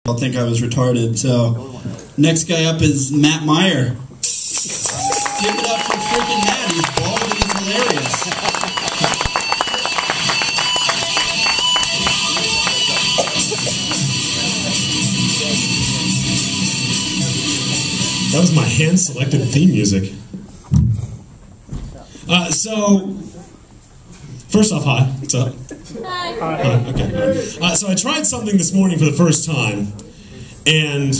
I'll think I was retarded. So, next guy up is Matt Meyer. Give it up for freaking Matt. He's bald and he's hilarious. That was my hand-selected theme music. So, first off, hi. What's up? Hi. Hi. Okay. So I tried something this morning for the first time, and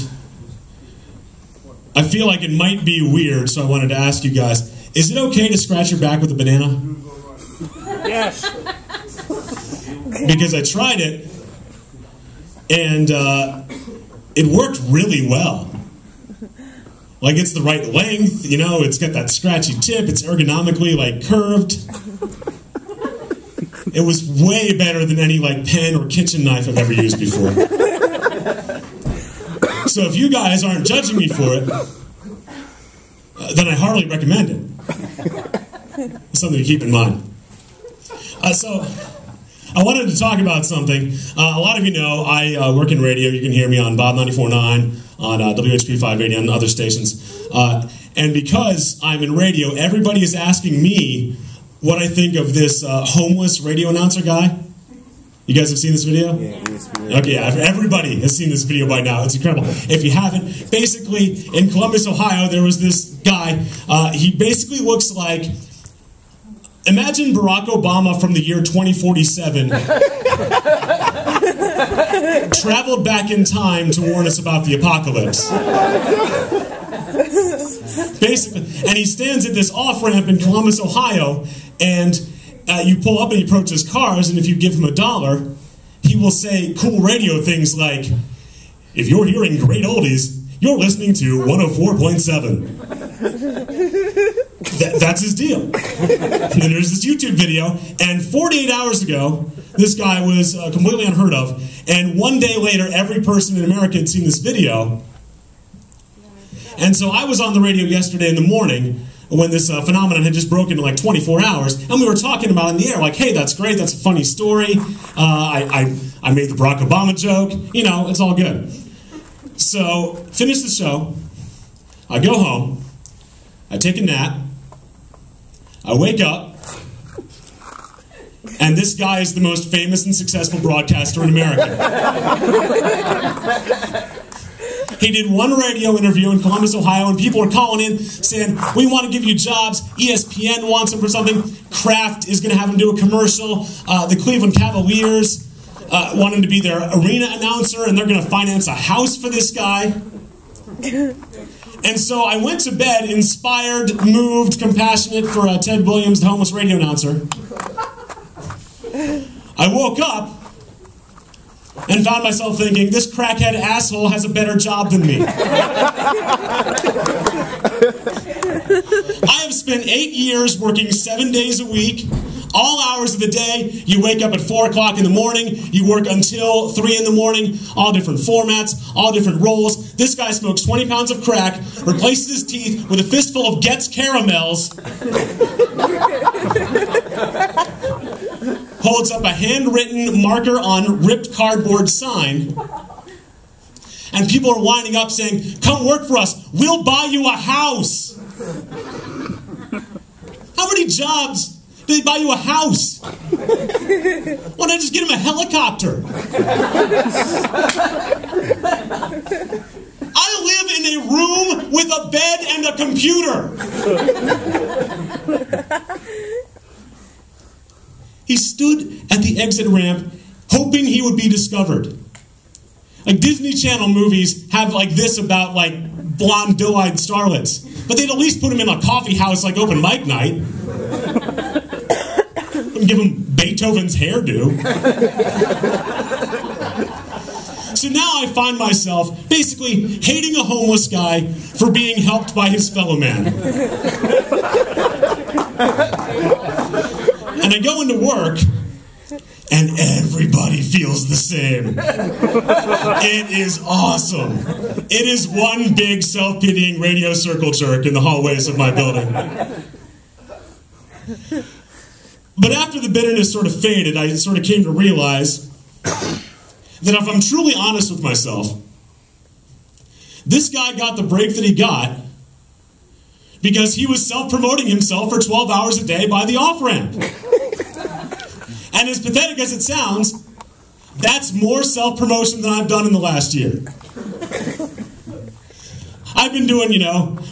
I feel like it might be weird, so I wanted to ask you guys, is it okay to scratch your back with a banana? Yes. Because I tried it, and it worked really well. Like, it's the right length, you know, it's got that scratchy tip, it's ergonomically, like, curved. It was way better than any, like, pen or kitchen knife I've ever used before. So if you guys aren't judging me for it, then I heartily recommend it. It's something to keep in mind. So, I wanted to talk about something. A lot of you know I work in radio. You can hear me on Bob 94.9, on WHP 580, on other stations. And because I'm in radio, everybody is asking me what I think of this homeless radio announcer guy. You guys have seen this video? Yeah. Okay, yeah, everybody has seen this video by now. It's incredible. If you haven't, basically, in Columbus, Ohio, there was this guy. He basically looks like... Imagine Barack Obama from the year 2047 traveled back in time to warn us about the apocalypse. Basically, and he stands at this off-ramp in Columbus, Ohio, and you pull up and he approaches cars, and if you give him $1, he will say cool radio things like, if you're hearing great oldies, you're listening to 104.7. That's his deal. And then there's this YouTube video, and 48 hours ago, this guy was completely unheard of, and one day later, every person in America had seen this video. And so I was on the radio yesterday in the morning when this phenomenon had just broken in like 24 hours, and we were talking about it in the air, like, hey, that's great, that's a funny story, I made the Barack Obama joke, you know, it's all good. So, finish the show, I go home, I take a nap, I wake up, and this guy is the most famous and successful broadcaster in America. He did one radio interview in Columbus, Ohio, and people were calling in saying, we want to give you jobs, ESPN wants him for something, Kraft is going to have him do a commercial, the Cleveland Cavaliers want him to be their arena announcer, and they're going to finance a house for this guy. And so I went to bed inspired, moved, compassionate for Ted Williams, the homeless radio announcer. I woke up and found myself thinking, this crackhead asshole has a better job than me. I have spent 8 years working 7 days a week, all hours of the day. You wake up at 4 o'clock in the morning, you work until 3 in the morning, all different formats, all different roles. This guy smokes 20 pounds of crack, replaces his teeth with a fistful of Getz caramels, holds up a handwritten marker on ripped cardboard sign, and people are lining up saying, come work for us, we'll buy you a house. How many jobs do they buy you a house? Why don't I just get him a helicopter? I live in a room with a bed and a computer. He stood at the exit ramp hoping he would be discovered. Like Disney Channel movies have like this about like blonde doe-eyed starlets. But they'd at least put him in a coffee house like open mic night. And give him Beethoven's hairdo. So now I find myself basically hating a homeless guy for being helped by his fellow man. And I go into work, and everybody feels the same. It is awesome. It is one big self-pitying radio circle jerk in the hallways of my building. But after the bitterness sort of faded, I sort of came to realize that if I'm truly honest with myself, This guy got the break that he got because he was self-promoting himself for 12 hours a day by the off-ramp. And as pathetic as it sounds, that's more self-promotion than I've done in the last year. I've been doing,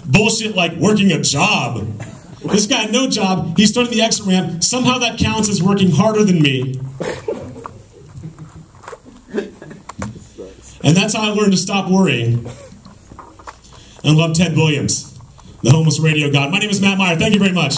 bullshit like working a job. This guy had no job. He started the exit ramp. Somehow that counts as working harder than me. And that's how I learned to stop worrying and love Ted Williams, the homeless radio god. My name is Matt Meyer. Thank you very much.